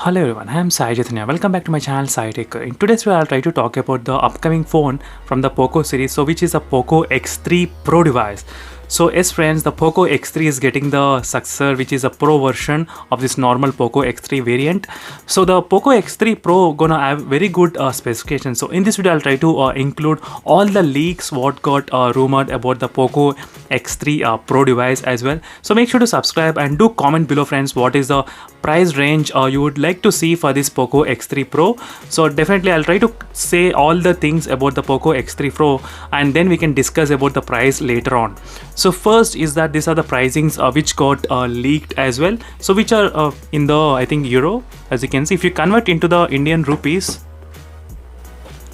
Hello everyone, I am Sai Chaitanya. Welcome back to my channel Sai Tech. In today's video, I'll try to talk about the upcoming phone from the Poco series, which is a Poco X3 Pro device. So yes friends, the Poco X3 is getting the successor, which is a Pro version of this normal Poco X3 variant. So the Poco X3 Pro gonna have very good specifications. So in this video, I'll try to include all the leaks what got rumored about the Poco X3 Pro device as well. So make sure to subscribe and do comment below friends what is the price range you would like to see for this Poco X3 Pro. So definitely I'll try to say all the things about the Poco X3 Pro and then we can discuss about the price later on. So first is that these are the pricings which got leaked as well. So which are in the I think euro, as you can see. If you convert into the Indian rupees,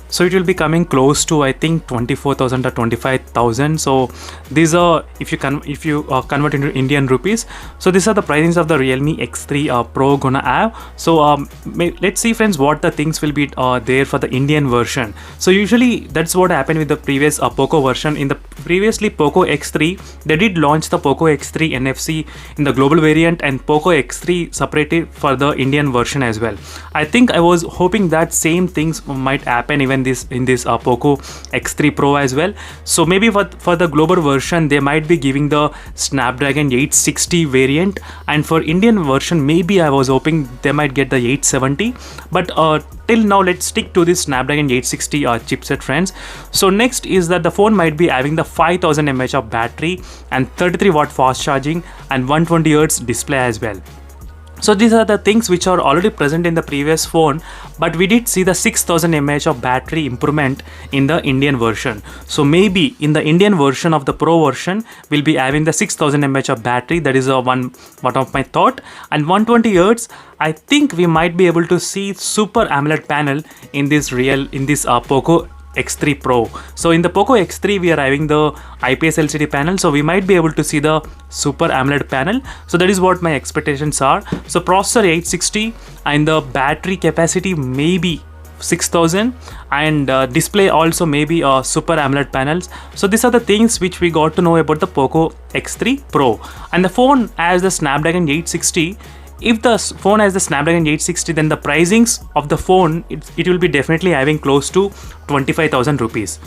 so it will be coming close to I think 24,000 or 25,000. So these are if you convert into Indian rupees. So these are the pricings of the Realme X3 Pro gonna have. So let's see friends what the things will be there for the Indian version. So usually that's what happened with the previous Poco version. In the previously Poco X3, they did launch the Poco X3 NFC in the global variant and Poco X3 separated for the Indian version as well. I think I was hoping that same things might happen even in this Poco X3 Pro as well. So maybe for the global version they might be giving the Snapdragon 860 variant, and for Indian version maybe I was hoping they might get the 870, but till now let's stick to this Snapdragon 860 chipset friends. So next is that the phone might be having the 5000 mAh of battery and 33 watt fast charging and 120 Hz display as well. So these are the things which are already present in the previous phone, but we did see the 6000 mAh of battery improvement in the Indian version. So maybe in the Indian version of the Pro version, we'll be having the 6000 mAh of battery. That is one of my thought. And 120 Hz, I think we might be able to see Super AMOLED panel in this Poco X3 Pro. So in the Poco X3 we are having the IPS LCD panel, so we might be able to see the Super AMOLED panel. So that is what my expectations are. So processor 860 and the battery capacity maybe 6000 and display also maybe Super AMOLED panels. So these are the things which we got to know about the Poco X3 Pro. And the phone has the Snapdragon 860. If the phone has the Snapdragon 860, then the pricings of the phone, it will be definitely having close to 25,000 rupees.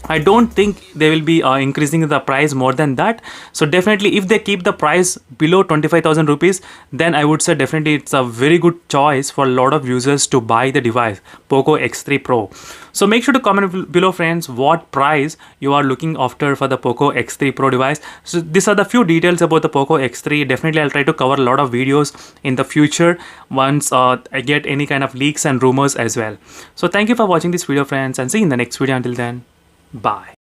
I don't think they will be increasing the price more than that. So definitely if they keep the price below 25,000 rupees, then I would say definitely it's a very good choice for a lot of users to buy the device, Poco X3 Pro. So make sure to comment below friends what price you are looking after for the Poco X3 Pro device. So these are the few details about the Poco X3. Definitely I'll try to cover a lot of videos in the future once I get any kind of leaks and rumors as well. So thank you for watching this video friends, and see you in the next video. Until then, bye.